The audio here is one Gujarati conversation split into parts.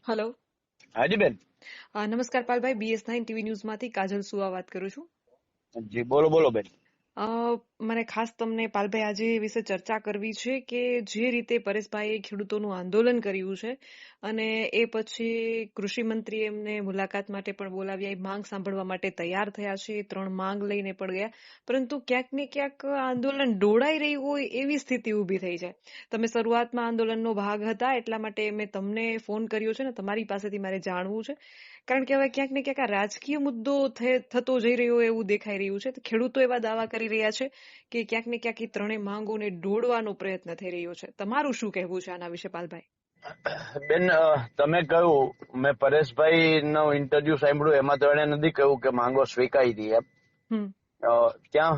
હેલો. હાજી બેન. નમસ્કાર પાલભાઈ, BS9 TV ન્યૂઝમાંથી કાજલ સુવા વાત કરું છું. જી બોલો બોલો બેન. મને ખાસ તમને પાલભાઈ આજે એ વિશે ચર્ચા કરવી છે કે જે રીતે પરેશભાઈએ ખેડૂતોનું આંદોલન કર્યું છે અને એ પછી કૃષિ મંત્રી એમને મુલાકાત માટે પણ બોલાવ્યા, માંગ સાંભળવા માટે તૈયાર થયા છે, 3 માંગ લઈને પણ ગયા, પરંતુ ક્યાંક ને ક્યાંક આંદોલન દોડાઈ રહ્યું હોય એવી સ્થિતિ ઊભી થઈ છે. તમે શરૂઆતમાં આંદોલનનો ભાગ હતા એટલા માટે મેં તમને ફોન કર્યો છે ને તમારી પાસેથી મારે જાણવું છે, કારણ કે હવે ક્યાંક ને ક્યાંક આ રાજકીય મુદ્દો થતો જઈ રહ્યો એવું દેખાઈ રહ્યું છે. ખેડૂતો એવા દાવા કરી રહ્યા છે કે ક્યાંક ને ક્યાંક એ 3 માંગોને દોડવાનો પ્રયત્ન થઈ રહ્યો છે. તમારું શું કહેવું છે આના વિશે પાલભાઈ? બેન, તમે કહ્યું, મેં પરેશભાઈ નો ઇન્ટરવ્યુ સાંભળ્યું, એમાં તો એને નથી કહ્યું કે માંગો સ્વીકારી હતી એમ. ત્યાં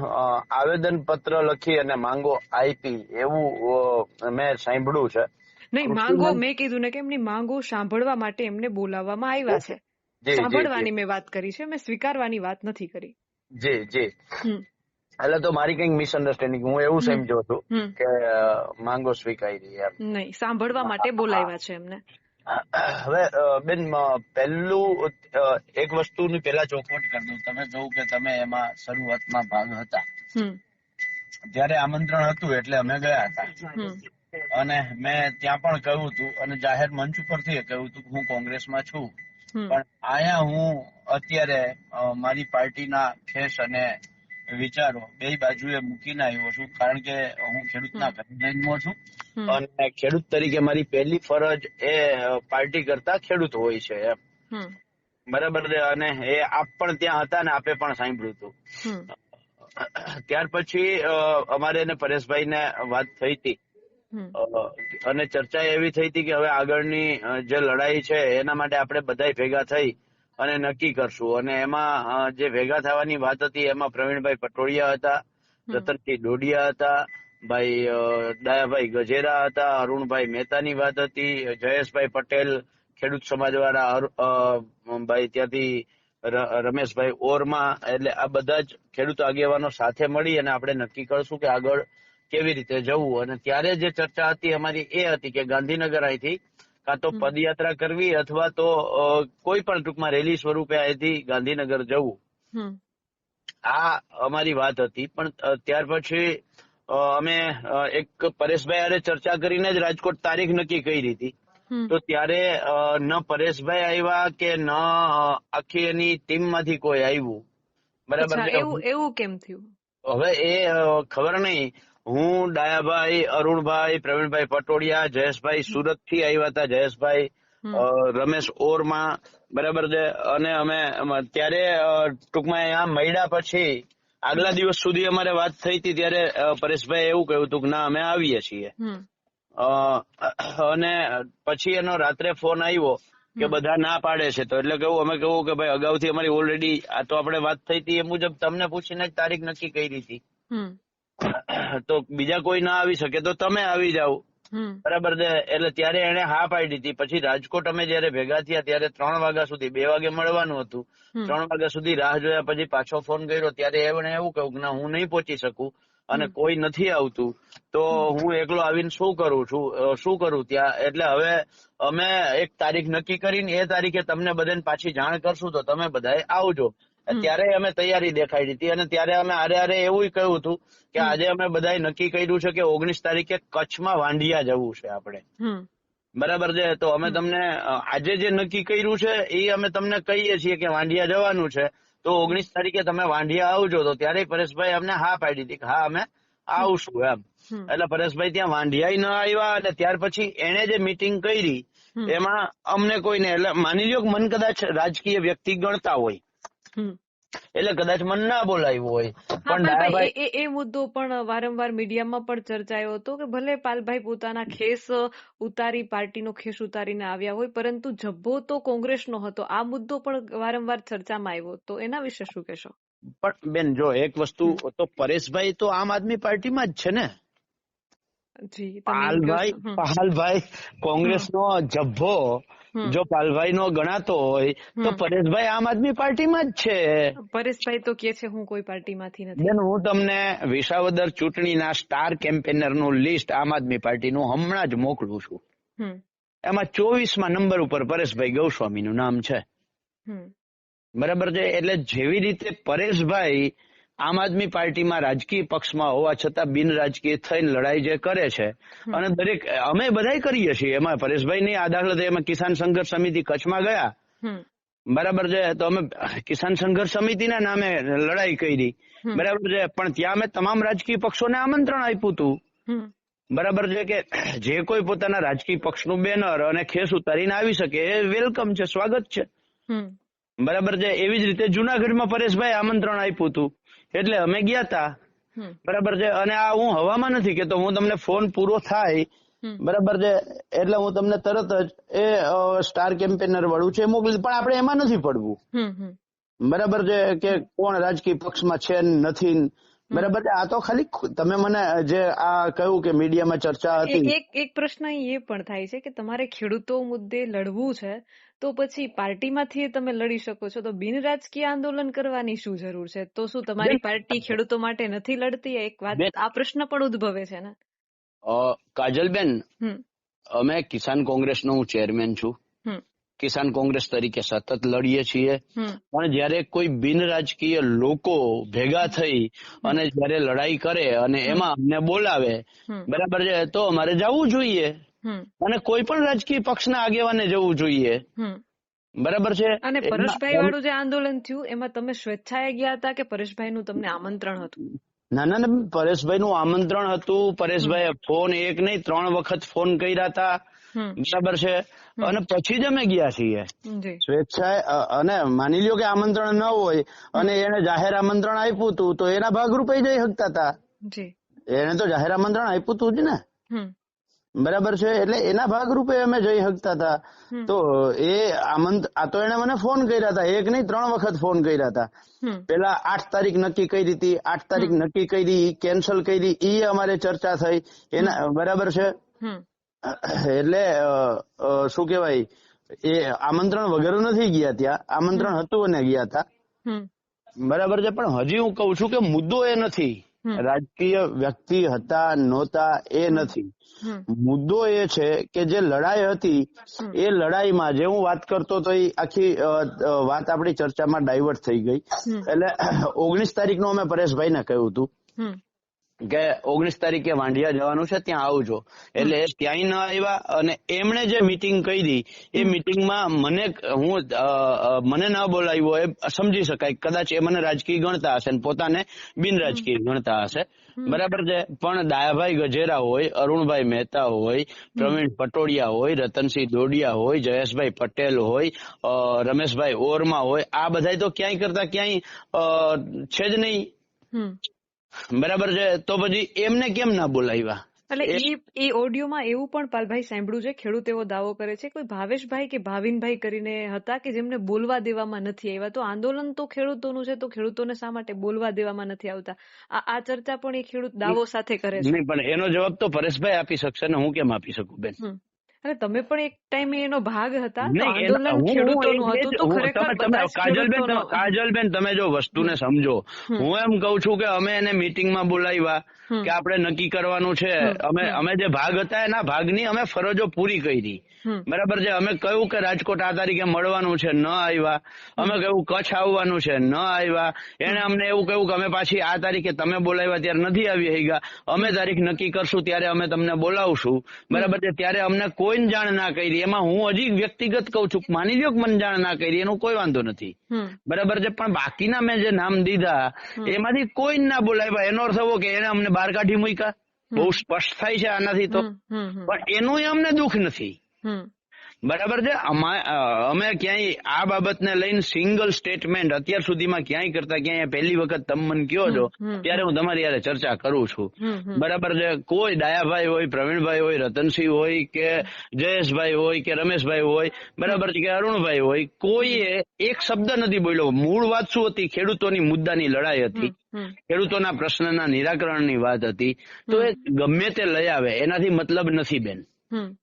આવેદન પત્ર લખી અને માંગો આપી એવું મેં સાંભળ્યું છે. નહીં, માંગો મેં કીધું ને કે એમની માંગો સાંભળવા માટે એમને બોલાવવામાં આવ્યા છે. સાંભળવાની મેં વાત કરી છે, મેં સ્વીકારવાની વાત નથી કરી. જી જી. એટલે તો મારી કઈક મિસઅન્ડરસ્ટેન્ડિંગ, હું એવું સમજ્યો છું કે માંગો સ્વીકારી એમ. નહીં, સાંભળવા માટે બોલાવ્યા છે એમને. હવે બેન, પહેલું એક વસ્તુની પેલા ચોખવટ કરી દઉં. તમે જોઉં કે તમે એમાં શરૂઆતમાં ભાગ હતા ત્યારે આમંત્રણ હતું એટલે અમે ગયા હતા, અને મેં ત્યાં પણ કહ્યું હતું અને જાહેર મંચ ઉપરથી કહ્યું હતું કે હું કોંગ્રેસમાં છું, પણ અહીંયા હું અત્યારે મારી પાર્ટીના ખેસ અને વિચારો બે બાજુએ મૂકીને આવ્યો છું, કારણ કે હું ખેડૂતના ઘરે જન્મો છું અને ખેડૂત તરીકે મારી પહેલી ફરજ એ પાર્ટી કરતા ખેડૂત હોય છે એમ. બરાબર છે. અને એ આપ પણ ત્યાં હતા ને આપે પણ સાંભળ્યું હતું. ત્યાર પછી અમારે એને પરેશભાઈ ને વાત થઈ હતી અને ચર્ચા એવી થઈ હતી કે હવે આગળની જે લડાઈ છે એના માટે આપણે બધા ભેગા થઈ અને નક્કી કરશું. અને એમાં જે ભેગા થવાની વાત હતી એમાં પ્રવીણભાઈ પટોળિયા હતા, રતનસિંહ ડોડિયા હતા, ભાઈ ડાયાભાઈ ગજેરા હતા, અરુણભાઈ મહેતાની વાત હતી, જયેશભાઈ પટેલ ખેડૂત સમાજ વાળા, ભાઈ ત્યાંથી રમેશભાઈ ઓરમા, એટલે આ બધા જ ખેડૂત આગેવાનો સાથે મળી અને આપણે નક્કી કરશું કે આગળ કેવી રીતે જવું. અને ત્યારે જે ચર્ચા હતી અમારી એ હતી કે ગાંધીનગર અહીંથી કાં તો પદયાત્રા કરવી અથવા તો કોઈ પણ ટૂંકમાં રેલી સ્વરૂપે અહીંથી ગાંધીનગર જવું, આ અમારી વાત હતી. પણ ત્યાર પછી અમે એક પરેશભાઈ હારે ચર્ચા કરીને જ રાજકોટ તારીખ નક્કી કરી હતી. તો ત્યારે ન પરેશભાઈ આવ્યા કે ન આખી એની ટીમ માંથી કોઈ આવ્યું. બરાબર. એવું કેમ થયું હવે એ ખબર નહીં. હું, ડાયાભાઈ, અરુણભાઈ, પ્રવીણભાઈ પટોળિયા, જયેશભાઈ સુરત થી આવ્યા હતા, જયેશભાઈ, રમેશ ઓરમા, બરાબર છે. અને અમે ત્યારે ટૂંકમાં અહીંયા મળ્યા પછી આગલા દિવસ સુધી અમારે વાત થઈ હતી ત્યારે પરેશભાઈ એવું કહ્યું હતું કે ના અમે આવીએ છીએ. અને પછી એનો રાત્રે ફોન આવ્યો કે બધા ના પાડે છે. તો એટલે અમે કહ્યું કે ભાઈ અગાઉથી અમારી ઓલરેડી આ તો આપણે વાત થઈ હતી એ મુજબ તમને પૂછીને જ તારીખ નક્કી કરી હતી, તો બીજા કોઈ ના આવી શકે તો તમે આવી જાઓ. બરાબર છે. એટલે ત્યારે એને હા પાડી હતી. પછી રાજકોટ અમે જયારે ભેગા થયા ત્યારે 3 વાગ્યા સુધી, 2 વાગે મળવાનું હતું, 3 વાગ્યા સુધી રાહ જોયા. પછી પાછો ફોન કર્યો ત્યારે એમણે એવું કહ્યું કે ના હું નહીં પહોંચી શકું અને કોઈ નથી આવતું તો હું એકલો આવીને શું કરું ત્યાં. એટલે હવે અમે એક તારીખ નક્કી કરીને એ તારીખે તમને બધાને પાછી જાણ કરશું તો તમે બધાએ આવજો. ત્યારે અમે તૈયારી દેખાડી હતી અને ત્યારે અમે આરે એવું કહ્યું હતું કે આજે અમે બધાએ નક્કી કર્યું છે કે 19 તારીખે કચ્છમાં વાંઢિયા જવું છે આપણે. બરાબર છે. તો અમે તમને આજે જે નક્કી કર્યું છે એ અમે તમને કહીએ છીએ કે વાંઢિયા જવાનું છે, તો 19 તારીખે તમે વાંઢિયા આવજો. તો ત્યારે પરેશભાઈ અમને હા પાડી હતી કે હા અમે આવશું એમ. એટલે પરેશભાઈ ત્યાં વાંઢિયા ન આવ્યા. અને ત્યાર પછી એને જે મીટિંગ કરી એમાં અમને કોઈને, એટલે માની લ્યો કે મન કદાચ રાજકીય વ્યક્તિ ગણતા હોય એટલે કદાચ મન ના બોલાવ્યું હોય. પણ એ મુદ્દો પણ વારંવાર મીડિયામાં પણ ચર્ચાયો હતો કે ભલે પાલભાઈ પોતાના ખેસ ઉતારી, પાર્ટીનો ખેસ ઉતારીને આવ્યા હોય, પરંતુ જબ્બો તો કોંગ્રેસનો હતો. આ મુદ્દો પણ વારંવાર ચર્ચામાં આવ્યો, તો એના વિશે શું કહેશો? પણ બેન જો એક વસ્તુ, તો પરેશભાઈ તો આમ આદમી પાર્ટીમાં જ છે ને. પાલભાઈ કોંગ્રેસનો જબ્બો જો પાલભાઈ નો ગણાતો હોય તો પરેશભાઈ આમ આદમી પાર્ટીમાં જ છે. પરેશભાઈ તો કે છે હું કોઈ પાર્ટીમાંથી નથી. બેન હું તમને વિસાવદર ચૂંટણીના સ્ટાર કેમ્પેનર નું લિસ્ટ આમ આદમી પાર્ટીનું હમણાં જ મોકલું છું. એમાં 24મા નંબર ઉપર પરેશભાઈ ગૌસ્વામીનું નામ છે. બરાબર છે. એટલે જેવી રીતે પરેશભાઈ આમ આદમી પાર્ટીમાં રાજકીય પક્ષમાં હોવા છતાં બિન રાજકીય થઈને લડાઈ જે કરે છે, અને દરેક અમે બધાય કરીએ છીએ, એમાં પરેશભાઈ ની આ દાખલા અમે કિસાન સંઘર્ષ સમિતિ કચ્છમાં ગયા, બરાબર છે, તો અમે કિસાન સંઘર્ષ સમિતિના નામે લડાઈ કરી, બરાબર છે, પણ ત્યાં અમે તમામ રાજકીય પક્ષોને આમંત્રણ આપ્યું હતું, બરાબર છે, કે જે કોઈ પોતાના રાજકીય પક્ષનું બેનર અને ખેસ ઉતારીને આવી શકે એ વેલકમ છે, સ્વાગત છે, બરાબર છે. એવી જ રીતે જુનાગઢમાં પરેશભાઈ આમંત્રણ આપ્યું હતું એટલે અમે ગયા તા, બરાબર છે. અને આ હું હવામાં નથી કેતો, હું તમને ફોન પૂરો થાય, બરાબર છે, એટલે હું તમને તરત જ એ સ્ટાર કેમ્પેનર વાળું છે મોકલી, પણ આપણે એમાં નથી પડવું, બરાબર છે, કે કોણ રાજકીય પક્ષમાં છે નથી, બરાબર છે. આ તો ખાલી તમે મને જે આ કહ્યું કે મીડિયામાં ચર્ચા હતી. એક પ્રશ્ન એ પણ થાય છે કે તમારે ખેડૂતો મુદ્દે લડવું છે તો પછી પાર્ટીમાંથી તમે લડી શકો છો, તો બિન રાજકીય આંદોલન કરવાની શું જરૂર છે? તો શું તમારી પાર્ટી ખેડૂતો માટે નથી લડતી? એક વાત, આ પ્રશ્ન પણ ઉદ્ભવે છે ને. કાજલબેન, અમે કિસાન કોંગ્રેસનો હું ચેરમેન છું, કિસાન કોંગ્રેસ તરીકે સતત લડીએ છીએ, પણ જયારે કોઈ બિન રાજકીય લોકો ભેગા થઈ અને જયારે લડાઈ કરે અને એમાં અમને બોલાવે, બરાબર છે, તો અમારે જવું જોઈએ, અને કોઈ પણ રાજકીય પક્ષના આગેવાને જવું જોઈએ, બરાબર છે. અને પરેશભાઈ વાળું જે આંદોલન થયું એમાં તમે સ્વેચ્છાએ ગયા હતા કે પરેશભાઈ નું તમને આમંત્રણ હતું? ના, પરેશભાઈ નું આમંત્રણ હતું. પરેશભાઈ ફોન એક નહીં 3 વખત ફોન કર્યા હતા, બરાબર છે, અને પછી જ અમે ગયા છીએ સ્વેચ્છાએ. અને માની લ્યો કે આમંત્રણ ન હોય અને એને જાહેર આમંત્રણ આપ્યું હતું તો એના ભાગરૂપે જઈ શકતા હતા, એને તો જાહેર આમંત્રણ આપ્યું હતું જ ને, બરાબર છે, એટલે એના ભાગરૂપે અમે જઈ શકતા હતા. તો એ આ તો એને મને ફોન કર્યા હતા, એક નહીં 3 વખત ફોન કર્યા હતા. પેલા 8 તારીખ નક્કી કરી હતી, 8 તારીખ નક્કી કરી, કેન્સલ કરી, એ અમારે ચર્ચા થઈ એના, બરાબર છે. એટલે શું કેવાય, એ આમંત્રણ વગર નથી ગયા, ત્યાં આમંત્રણ હતું અને ગયા હતા, બરાબર છે. પણ હજી હું કઉ છું કે મુદ્દો એ નથી, રાજકીય વ્યક્તિ હતા નહોતા એ નથી, મુદ્દો એ છે કે જે લડાઈ હતી એ લડાઈમાં જે હું વાત કરતો તો એ આખી વાત આપણી ચર્ચામાં ડાયવર્ટ થઈ ગઈ. એટલે 19 તારીખનું અમે પરેશભાઈને કહ્યું હતું કે 19 તારીખે વાંઢિયા જવાનું છે, ત્યાં આવજો, એટલે ત્યાંય ન આવ્યા. અને એમણે જે મીટિંગ કરી એ મીટિંગમાં મને ન બોલાવ્યો એ સમજી શકાય, કદાચ એ મને રાજકીય ગણતા હશે ને પોતાને બિન રાજકીય ગણતા હશે, બરાબર છે. પણ દાયાભાઈ ગજેરા હોય, અરુણભાઈ મહેતા હોય, પ્રવીણ પટોડિયા હોય, રતનસિંહ દોડિયા હોય, જયેશભાઈ પટેલ હોય, રમેશભાઈ ઓરમા હોય, આ બધા તો ક્યાંય કરતા ક્યાંય છે જ નહીં, બરાબર છે. તો પછી એમને કેમ ના બોલાવ્યા? એટલે એ ઓડિયોમાં એવું પણ પાલભાઈ સાંભળ્યું છે, ખેડૂત એવો દાવો કરે છે કોઈ ભાવેશભાઈ કે ભાવિનભાઈ કરીને હતા કે જેમને બોલવા દેવામાં નથી આવ્યા. તો આંદોલન તો ખેડૂતોનું છે, તો ખેડૂતોને શા માટે બોલવા દેવામાં નથી આવતા? આ ચર્ચા પણ એ ખેડૂત દાવો સાથે કરે છે. નહીં, પણ એનો જવાબ તો પરેશભાઈ આપી શકશે ને, હું કેમ આપી શકું બેન? અને તમે પણ એક ટાઈમે એનો ભાગ હતા, આંદોલન ખેડૂતોનું હતું, તો ખરેખર કાજલબેન તમે જો વસ્તુને સમજો, હું એમ કઉ છું કે અમે એને મીટિંગમાં બોલાવ્યા કે આપણે નક્કી કરવાનું છે, અમે જે ભાગ હતા એના ભાગની અમે ફરજો પૂરી કરી, બરાબર છે. અમે કહ્યું કે રાજકોટ આ તારીખે મળવાનું છે, ન આવ્યા. અમે કહ્યું કચ્છ આવવાનું છે, ન આવ્યા. એને અમને એવું કહ્યું કે અમે પાછી આ તારીખે તમે બોલાવ્યા ત્યારે નથી આવી ગયા, અમે તારીખ નક્કી કરશું ત્યારે અમે તમને બોલાવશું, બરાબર છે. ત્યારે અમને કોઈ જાણ ના કરી. એમાં હું હજી વ્યક્તિગત કઉ છું, માની લ્યો કે મને જાણ ના કરી, એનો કોઈ વાંધો નથી, બરાબર છે. પણ બાકીના મેં જે નામ દીધા એમાંથી કોઈ ના બોલાવ્યા, એનો અર્થ એવો કે એને અમને બહાર કાઢી મૂક્યા. બહુ સ્પષ્ટ થાય છે આનાથી તો, પણ એનું અમને દુઃખ નથી, બરાબર છે. અમે ક્યાંય આ બાબતને લઈને સિંગલ સ્ટેટમેન્ટ અત્યાર સુધીમાં ક્યાંય કરતા ક્યાંય પહેલી વખત તમે મને કહો છો ત્યારે હું તમારી યારે ચર્ચા કરું છું, બરાબર છે. કોઈ ડાયાભાઈ હોય, પ્રવીણભાઈ હોય, રતનસિંહ હોય કે જયેશભાઈ હોય કે રમેશભાઈ હોય, બરાબર છે, કે અરુણભાઈ હોય, કોઈએ એક શબ્દ નથી બોલ્યો. મૂળ વાત શું હતી? ખેડૂતોની મુદ્દાની લડાઈ હતી, ખેડૂતોના પ્રશ્નના નિરાકરણની વાત હતી. તો એ ગમે તે લઈ આવે એનાથી મતલબ નથી બેન,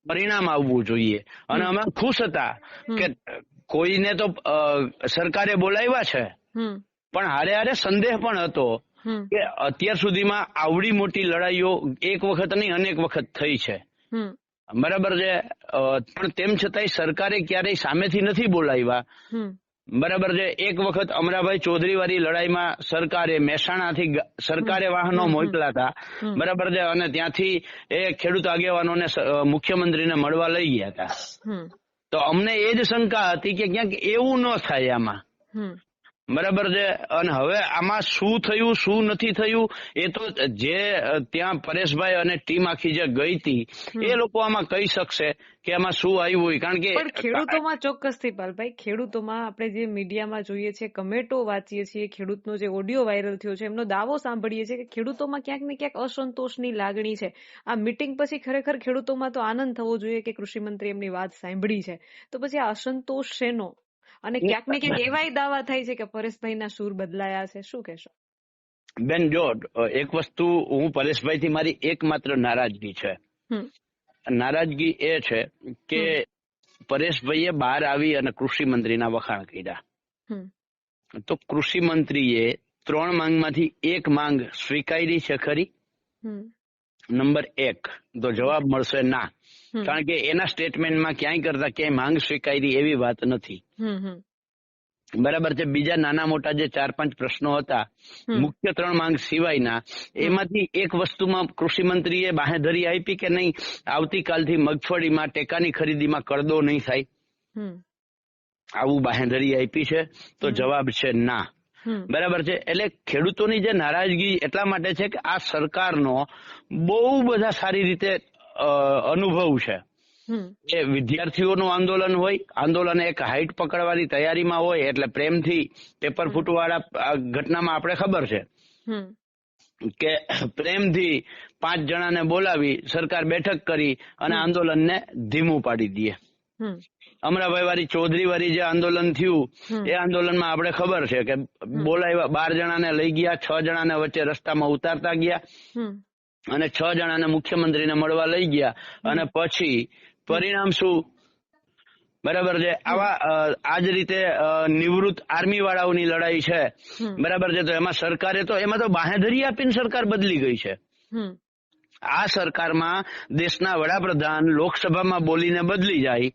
પરિણામ આવવું જોઈએ. અને અમે ખુશ હતા કે કોઈને તો સરકારે બોલાવ્યા છે, પણ હારે હારે સંદેહ પણ હતો કે અત્યાર સુધીમાં આવડી મોટી લડાઈઓ એક વખત નહીં અનેક વખત થઈ છે, બરાબર છે, પણ તેમ છતાંય સરકારે ક્યારેય સામેથી નથી બોલાવ્યા. બરાબર છે. એક વખત અમરાભાઈ ચૌધરી વાળી લડાઈમાં સરકારે મહેસાણાથી સરકારે વાહનો મોકલ્યા હતા. બરાબર છે. અને ત્યાંથી એ ખેડૂત આગેવાનોને મુખ્યમંત્રીને મળવા લઈ ગયા હતા. તો અમને એ જ શંકા હતી કે ક્યાંક એવું ન થાય આમાં. બરાબર છે. અને હવે આમાં શું થયું શું નથી થયું એ તો જે ત્યાં પરેશભાઈ અને ટીમ આખી જે ગઈ હતી એ લોકો આમાં કહી શકશે કે આમાં શું આવ્યું હોય. કારણ કે ખેડૂતોમાં ચોક્કસથી પાલભાઈ, ખેડૂતોમાં આપણે જે મીડિયામાં જોઈએ છીએ, કમેન્ટો વાંચીએ છીએ, ખેડૂતનો જે ઓડિયો વાયરલ થયો છે એમનો દાવો સાંભળીએ છીએ કે ખેડૂતોમાં ક્યાંક ને ક્યાંક અસંતોષની લાગણી છે. આ મીટિંગ પછી ખરેખર ખેડૂતોમાં તો આનંદ થવો જોઈએ કે કૃષિમંત્રી એમની વાત સાંભળી છે. તો પછી આ અસંતોષ શેનો? અને ક્યાંક ને ક્યાંક એવાય દાવા થાય છે કે પરેશભાઈના સૂર બદલાયા છે. શું કહેશો? બેન જો એક વસ્તુ હું પરેશભાઈ થી મારી એકમાત્ર નારાજગી છે. નારાજગી એ છે કે પરેશભાઈએ બહાર આવી અને કૃષિ મંત્રીના વખાણ કર્યા. તો કૃષિ મંત્રીએ 3 માંગમાંથી એક માંગ સ્વીકારી છે ખરી? નંબર 1 તો જવાબ મળશે ના. કારણ કે એના સ્ટેટમેન્ટમાં ક્યાંય કરતા ક્યાંય માંગ સ્વીકારી એવી વાત નથી. બરાબર છે. બીજા નાના મોટા જે 4-5 પ્રશ્નો હતા મુખ્ય 3 માંગ સિવાયના, એમાંથી એક વસ્તુમાં કૃષિ મંત્રીએ બાંહેધરી આપી કે નહીં આવતીકાલથી મગફળીમાં ટેકાની ખરીદીમાં કરદો નહીં થાય, આવું બાંહેધરી આપી છે? તો જવાબ છે ના. બરાબર છે. એટલે ખેડૂતોની જે નારાજગી એટલા માટે છે કે આ સરકારનો બહુ બધા સારી રીતે અનુભવ છે. એ વિદ્યાર્થીઓનું આંદોલન હોય, આંદોલન એક હાઈટ પકડવાની તૈયારીમાં હોય એટલે પ્રેમથી પેપર ફૂટવાળા ઘટનામાં આપણે ખબર છે કે પ્રેમથી 5 જણાને બોલાવી સરકાર બેઠક કરી અને આંદોલનને ધીમું પાડી દે. અમરાભાઈ વાળી ચૌધરી વાળી જે આંદોલન થયું એ આંદોલનમાં આપણે ખબર છે કે બોલાવ્યા 12 જણાને લઈ ગયા, 6 જણાને વચ્ચે રસ્તામાં ઉતારતા ગયા અને 6 જણાને મુખ્યમંત્રીને મળવા લઈ ગયા. અને પછી પરિણામ શું? બરાબર છે. આ જ રીતે નિવૃત્ત આર્મી વાળાઓની લડાઈ છે. બરાબર છે. તો એમાં તો બાંહેધરી આપીને સરકાર બદલી ગઈ છે. આ સરકારમાં દેશના વડાપ્રધાન લોકસભામાં બોલીને બદલી જાય,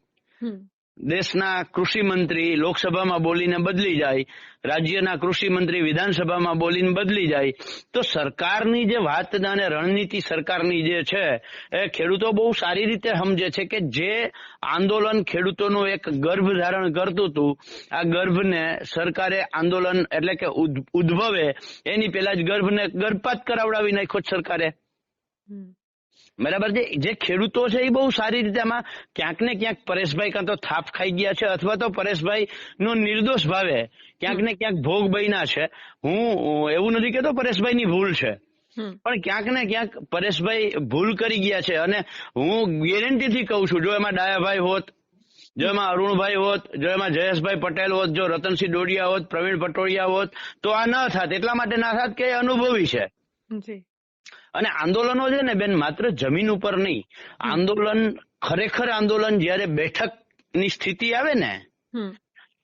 દેશના કૃષિ મંત્રી લોકસભામાં બોલીને બદલી જાય, રાજ્યના કૃષિ મંત્રી વિધાનસભામાં બોલીને બદલી જાય. તો સરકારની જે વાત અને રણનીતિ સરકારની જે છે એ ખેડૂતો બહુ સારી રીતે સમજે છે કે જે આંદોલન ખેડૂતોનું એક ગર્ભ ધારણ કરતું હતું, આ ગર્ભને સરકારે આંદોલન એટલે કે ઉદ્ભવે એની પેલા જ ગર્ભને ગર્ભપાત કરાવડાવી નાખ્યો સરકારે. બરાબર છે. જે ખેડૂતો છે એ બહુ સારી રીતે આમાં ક્યાંક ને ક્યાંક પરેશભાઈ કાં તો થાપ ખાઈ ગયા છે અથવા તો પરેશભાઈ નો નિર્દોષ ભાવે ક્યાંક ને ક્યાંક ભોગ બન્યા છે. હું એવું નથી કહેતો પરેશભાઈની ભૂલ છે, પણ ક્યાંક ને ક્યાંક પરેશભાઈ ભૂલ કરી ગયા છે. અને હું ગેરંટીથી કહું છું, જો એમાં ડાયાભાઈ હોત, જો એમાં અરુણભાઈ હોત, જો એમાં જયેશભાઈ પટેલ હોત, જો રતનસિંહ ડોડિયા હોત, પ્રવીણ પટોળિયા હોત, તો આ ન થાત. એટલા માટે ના થાત કે અનુભવી છે. અને આંદોલનો છે ને બેન માત્ર જમીન ઉપર નહીં, આંદોલન ખરેખર આંદોલન જયારે બેઠકની સ્થિતિ આવે ને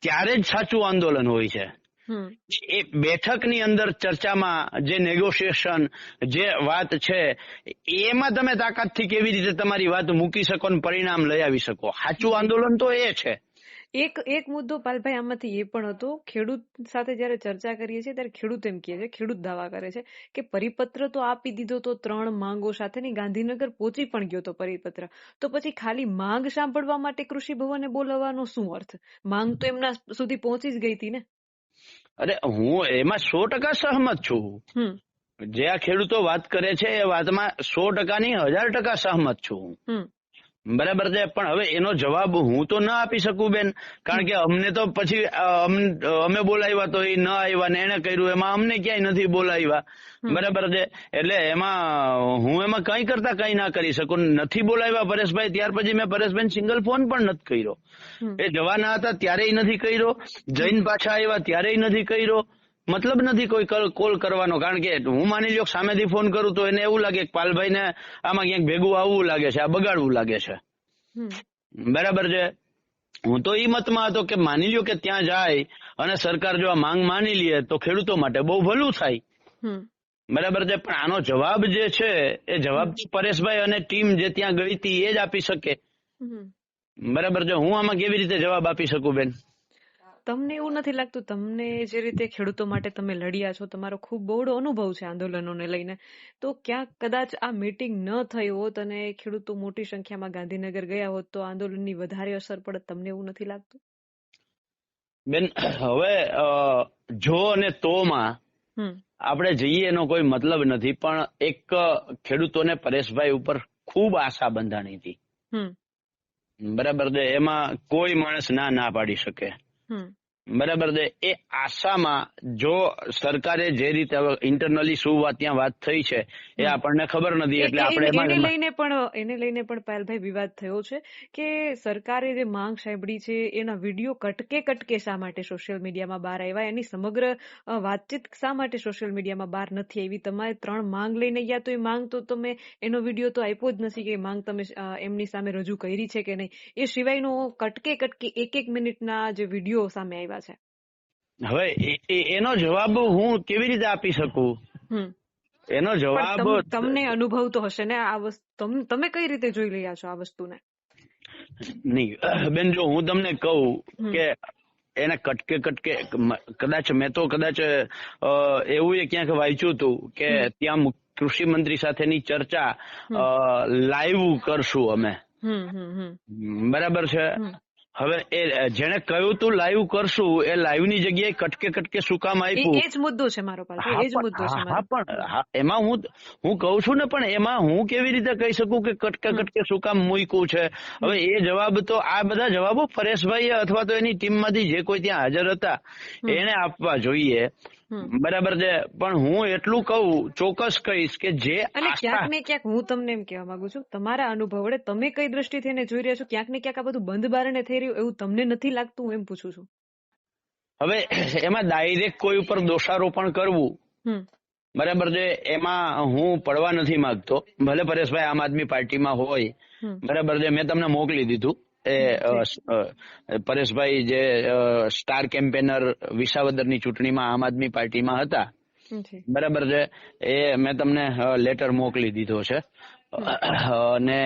ત્યારે જ સાચું આંદોલન હોય છે. એ બેઠકની અંદર ચર્ચામાં જે નેગોશિએશન જે વાત છે એમાં તમે તાકાતથી કેવી રીતે તમારી વાત મૂકી શકો ને પરિણામ લઈ આવી શકો. સાચું આંદોલન તો એ છે. એક મુદ્દો પાલભાઈ આમાંથી એ પણ હતો, ખેડૂત સાથે જયારે ચર્ચા કરીએ છીએ ત્યારે ખેડૂત એમ કહે છે, ખેડૂત દાવા કરે છે કે પરિપત્ર તો આપી દીધો તો 3 માંગો સાથેની ગાંધીનગર પહોંચી પણ ગયો તો પરિપત્ર, તો પછી ખાલી માંગ સાંભળવા માટે કૃષિ ભવને બોલાવવાનો શું અર્થ? માંગ તો એમના સુધી પહોંચી જ ગઈ હતી ને. અરે હું એમાં 100% સહમત છું. જે આ ખેડૂતો વાત કરે છે એ વાતમાં 100% નહીં 1000% સહમત છું. બરાબર છે. પણ હવે એનો જવાબ હું તો ન આપી શકું બેન, કારણ કે અમને તો પછી અમે બોલાવ્યા તો એ ન આવ્યા ને એને કર્યું એમાં અમને ક્યાંય નથી બોલાવ્યા. બરાબર છે. એટલે હું એમાં કઈ કરતા કઈ ના કરી શકું. નથી બોલાવ્યા પરેશભાઈ ત્યાર પછી મેં પરેશભાઈ સિંગલ ફોન પણ નથી કર્યો. એ જવાના હતા ત્યારેય નથી કર્યો, જૈન પાછા આવ્યા ત્યારેય નથી કર્યો. મતલબ નથી કોઈ કોલ કરવાનો, કારણ કે હું માની લ્યો સામેથી ફોન કરું તો એને એવું લાગે કે પાલભાઈ ને આમાં ક્યાંક ભેગું આવવું લાગે છે, આ બગાડવું લાગે છે. બરાબર છે. હું તો એ મતમાં હતો કે માની લ્યો કે ત્યાં જાય અને સરકાર જો આ માંગ માની લે તો ખેડૂતો માટે બહુ ભલું થાય. બરાબર છે, પણ આનો જવાબ જે છે એ જવાબ પરેશભાઈ અને ટીમ જે ત્યાં ગઈ હતી એ જ આપી શકે. બરાબર છે, હું આમાં કેવી રીતે જવાબ આપી શકું બેન? તમને એવું નથી લાગતું, તમને જે રીતે ખેડૂતો માટે તમે લડ્યા છો, તમારો ખૂબ બહોળો અનુભવ છે આંદોલનોને લઈને, તો ક્યાંક કદાચ આ મીટિંગ ન થઈ હોત અને ખેડૂતો મોટી સંખ્યામાં ગાંધીનગર ગયા હોત તો આંદોલનની વધારે અસર પડે, તમને એવું નથી લાગતું? બેન, હવે જો અને તોમાં આપણે જઈએ એનો કોઈ મતલબ નથી, પણ એક ખેડૂતોને પરેશભાઈ ઉપર ખૂબ આશા બંધાણી હતી. બરાબર છે, એમાં કોઈ માણસ ના પાડી શકે. બરાબર છે, એ આશામાં જો સરકારે જે રીતે ઇન્ટરનલી શું ત્યાં વાત થઈ છે એ આપણને ખબર નથી, એટલે આપણે એને લઈને પણ પાયલભાઈ વિવાદ થયો છે કે સરકારે જે માંગ સાંભળી છે એના વિડીયો કટકે શા માટે સોશિયલ મીડિયામાં બહાર આવ્યા, એની સમગ્ર વાતચીત શા માટે સોશિયલ મીડિયામાં બહાર નથી આવી? તમારે 3 માંગ લઈને ગયા તો એ માંગ તો તમે એનો વિડીયો તો આપ્યો જ નથી કે માંગ તમે એમની સામે રજૂ કરી છે કે નહીં. એ સિવાયનો કટકે 1 મિનિટના જે વિડીયો સામે આવ્યા છે. હવે એનો જવાબ હું કેવી રીતે આપી શકું? એનો જવાબ તમને અનુભવ તો હશે ને આ વસ્તુ, તમે કઈ રીતે જોઈ રહ્યા છો આ વસ્તુને? નહીં બેન, જો હું તમને કહું કે એને કટકે કદાચ મેં તો એવું ક્યાંક વાંચ્યું હતું કે ત્યાં કૃષિ મંત્રી સાથેની ચર્ચા લાઈવ કરશું અમે. બરાબર છે. હવે એ જેને કહ્યું તું લાઈવ કરશું, એ લાઈવ ની જગ્યાએ કટકે શું કામ આપ્યું? એ જ મુદ્દો છે મારો પાસે, એ જ મુદ્દો છે. હા, પણ એમાં હું કહું છું ને, પણ એમાં હું કેવી રીતે કહી શકું કે કટકે શું કામ મૂક્યું છે? હવે એ જવાબ તો આ બધા જવાબો પરેશભાઈ અથવા તો એની ટીમમાંથી જે કોઈ ત્યાં હાજર હતા એને આપવા જોઈએ. બરાબર છે, પણ હું એટલું કહું, ચોક્કસ કહીશ કે જે ક્યાંક ને ક્યાંક હું તમને એમ કહેવા માંગુ છું, તમારા અનુભવ વડે તમે કઈ દ્રષ્ટિથી એને જોઈ રહ્યા છો, ક્યાંક ને ક્યાંક આ બધું બંધ બારણે થઈ રહ્યું એવું તમને નથી લાગતું? એમ પૂછું છું. હવે એમાં ડાયરેક્ટ કોઈ ઉપર દોષારોપણ કરવું, બરાબર છે, એમાં હું પડવા નથી માંગતો. ભલે પરેશભાઈ આમ આદમી પાર્ટીમાં હોય, બરાબર છે, મેં તમને મોકલી દીધું. પરેશભાઈ જે સ્ટાર કેમ્પેનર વિસાવદરની ચૂંટણીમાં આમ આદમી પાર્ટીમાં હતા, બરાબર છે, એ મેં તમને લેટર મોકલી દીધો છે. અને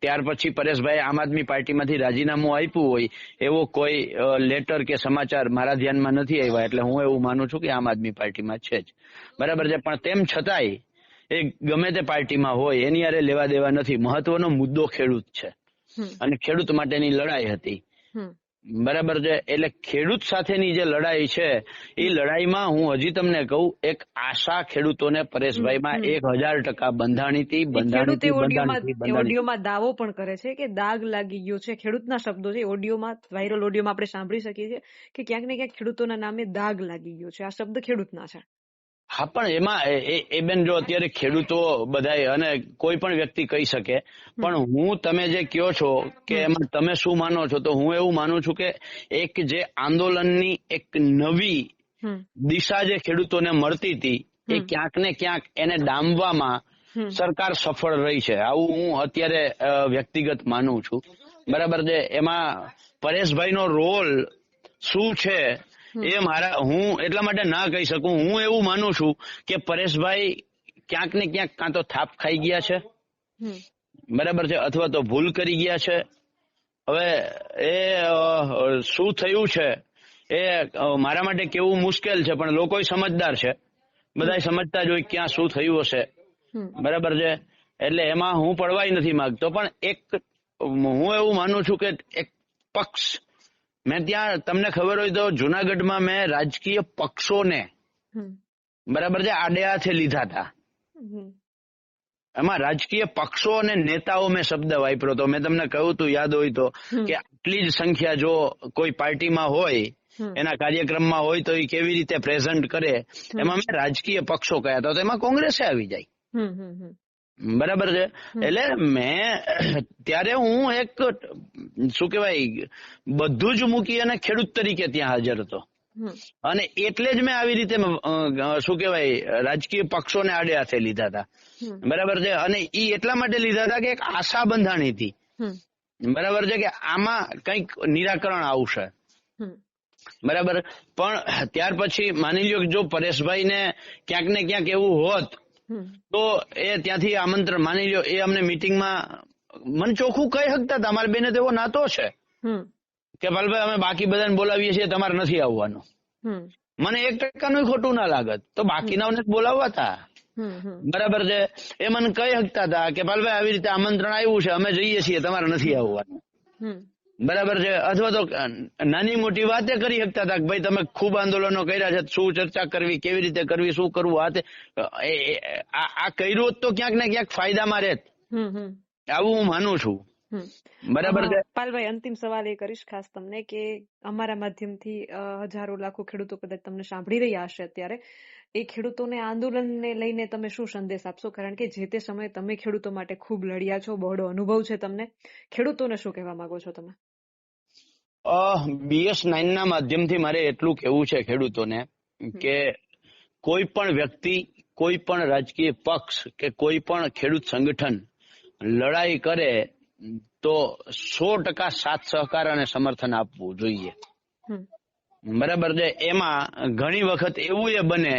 ત્યાર પછી પરેશભાઈ આમ આદમી પાર્ટીમાંથી રાજીનામું આપ્યું હોય એવો કોઈ લેટર કે સમાચાર મારા ધ્યાનમાં નથી આવ્યા, એટલે હું એવું માનું છું કે આમ આદમી પાર્ટીમાં છે જ. બરાબર છે, પણ તેમ છતાંય એ ગમે તે પાર્ટીમાં હોય એની હારે લેવા દેવા નથી. મહત્વનો મુદ્દો ખેડૂત છે અને ખેડૂત માટેની લડાઈ હતી. બરાબર છે, એટલે ખેડૂત સાથેની જે લડાઈ છે એ લડાઈમાં હું હજી તમને કહું, એક આશા ખેડૂતોને પરેશભાઈમાં 1000% બંધાણી હતી. ઓડિયોમાં દાવો પણ કરે છે કે દાગ લાગી ગયો છે, ખેડૂતના શબ્દો છે, ઓડિયોમાં, વાયરલ ઓડિયોમાં આપણે સાંભળી શકીએ છીએ કે ક્યાંક ને ક્યાંક ખેડૂતોના નામે દાગ લાગી ગયો છે. આ શબ્દ ખેડૂતના છે. હા, પણ એમાં એ બેન, જો અત્યારે ખેડૂતો બધાય અને કોઈ પણ વ્યક્તિ કહી શકે, પણ હું તમે જે કહો છો કે એમાં તમે શું માનો છો, તો હું એવું માનું છું કે એક જે આંદોલનની એક નવી દિશા જે ખેડૂતોને મળતી હતી એ ક્યાંક ને ક્યાંક એને ડામવામાં સરકાર સફળ રહી છે, આવું હું અત્યારે વ્યક્તિગત માનું છું. બરાબર છે, એમાં પરેશભાઈનો રોલ શું છે એ હું એટલા માટે ના કહી શકું. હું એવું માનું છું કે પરેશભાઈ ક્યાંક ને ક્યાંક કાં તો થાપ ખાઈ ગયા છે, બરાબર છે, અથવા તો ભૂલ કરી ગયા છે. હવે એ શું થયું છે એ મારા માટે કેવું મુશ્કેલ છે, પણ લોકો સમજદાર છે, બધા સમજતા જ હોય ક્યાં શું થયું હશે. બરાબર છે, એટલે એમાં હું પડવાય નથી માંગતો, પણ હું એવું માનું છું કે એક પક્ષ, મેં ત્યાં તમને ખબર હોય તો જુનાગઢમાં મેં રાજકીય પક્ષોને, બરાબર છે, આડે હાથે લીધા હતા. એમાં રાજકીય પક્ષો અને નેતાઓ મેં શબ્દ વાપર્યો હતો. મેં તમને કહ્યું હતું, યાદ હોય તો, કે આટલી જ સંખ્યા જો કોઈ પાર્ટીમાં હોય, એના કાર્યક્રમમાં હોય તો એ કેવી રીતે પ્રેઝન્ટ કરે, એમાં મેં રાજકીય પક્ષો કયા હતા, તો એમાં કોંગ્રેસે આવી જાય. બરાબર છે, એટલે મેં ત્યારે હું એક શું કહેવાય બધું જ મૂકી અને ખેડૂત તરીકે ત્યાં હાજર હતો, અને એટલે જ મેં આવી રીતે શું કહેવાય રાજકીય પક્ષોને આડે હાથે લીધા હતા. બરાબર છે, અને એ એટલા માટે લીધા હતા કે એક આશા બંધાણી હતી. બરાબર છે, કે આમાં કંઈક નિરાકરણ આવશે. બરાબર. પણ ત્યાર પછી માની લ્યો કે જો પરેશભાઈ ને ક્યાંક ને ક્યાંક એવું હોત તો એ ત્યાંથી આમંત્રણ, માની લ્યો એ અમને મીટિંગમાં મને ચોખ્ખું કહી શકતા હતા, અમારી બેને તો એવો નાતો છે કે પાલભાઈ અમે બાકી બધાને બોલાવીએ છીએ, તમારે નથી આવવાનું. મને 1% ખોટું ના લાગત તો બાકીનાઓને બોલાવવા હતા. બરાબર છે. એ મને કહી શકતા હતા કે પાલભાઈ આવી રીતે આમંત્રણ આવ્યું છે, અમે જઈએ છીએ, તમારે નથી આવવાનું. બરાબર છે. અથવા તો નાની મોટી વાતે કરી શકતા હતા કે ભાઈ તમે ખૂબ આંદોલનો કર્યા છે, શું ચર્ચા કરવી, કેવી રીતે કરવી, શું કરવું, આ કર્યું હોત તો ક્યાંક ને ક્યાંક ફાયદામાં રહેત, આવું હું માનું છું. બરાબર છે. પાલભાઈ, અંતિમ સવાલ એ કરીશ ખાસ તમને કે અમારા માધ્યમથી હજારો લાખો ખેડૂતો કદાચ તમને સાંભળી રહ્યા હશે અત્યારે, એ ખેડૂતોને આંદોલનને લઈને તમે શું સંદેશ આપશો? કારણ કે જે તે સમયે તમે ખેડૂતો માટે ખૂબ લડ્યા છો, બહોળો અનુભવ છે તમને. ખેડૂતોને શું કહેવા માંગો છો તમે? BS9 ના માધ્યમથી મારે એટલું કહેવું છે ખેડૂતોને કે કોઈ પણ વ્યક્તિ, કોઈ પણ રાજકીય પક્ષ કે કોઈ પણ ખેડૂત સંગઠન લડાઈ કરે તો 100% સાથ સહકાર અને સમર્થન આપવું જોઈએ. બરાબર છે. એમાં ઘણી વખત એવું એ બને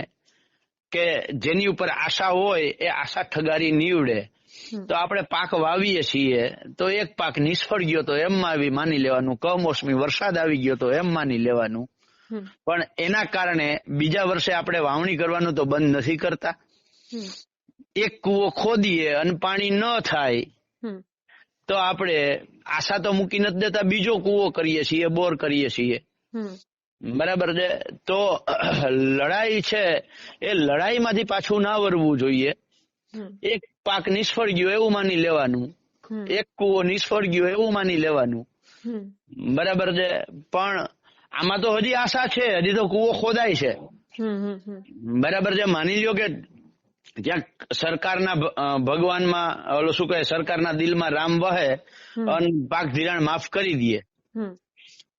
કે જેની ઉપર આશા હોય એ આશા ઠગારી નીવડે, તો આપણે પાક વાવીએ છીએ તો એક પાક નિષ્ફળ ગયો તો એમ માની લેવાનું, કમોસમી વરસાદ આવી ગયો તો એમ માની લેવાનું, પણ એના કારણે બીજા વર્ષે આપણે વાવણી કરવાનું તો બંધ નથી કરતા. એક કૂવો ખોદીએ અને પાણી ન થાય તો આપણે આશા તો મૂકી નથી દેતા, બીજો કૂવો કરીએ છીએ, બોર કરીએ છીએ. બરાબર છે. તો લડાઈ છે એ લડાઈમાંથી પાછું ના વળવું જોઈએ. એક પાક નિષ્ફળ ગયો એવું માની લેવાનું, એક કૂવો નિષ્ફળ ગયો એવું માની લેવાનું. બરાબર છે. પણ આમાં તો હજી આશા છે, હજી તો કૂવો ખોદાય છે. બરાબર છે. માની લ્યો કે ક્યાંક સરકારના ભગવાનમાં ઓલો શું કહે, સરકારના દિલમાં રામ વહે અને પાક ધિરાણ માફ કરી દઈએ.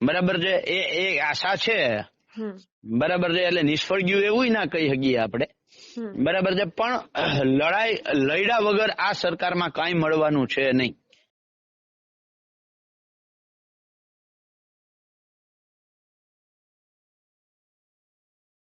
બરાબર છે. એ આશા છે. બરાબર છે. એટલે નિષ્ફળ ગયું એવું ના કહી શકીએ આપણે. બરાબર છે. પણ લડ્યા વગર આ સરકારમાં કાંઈ મળવાનું છે નહીં.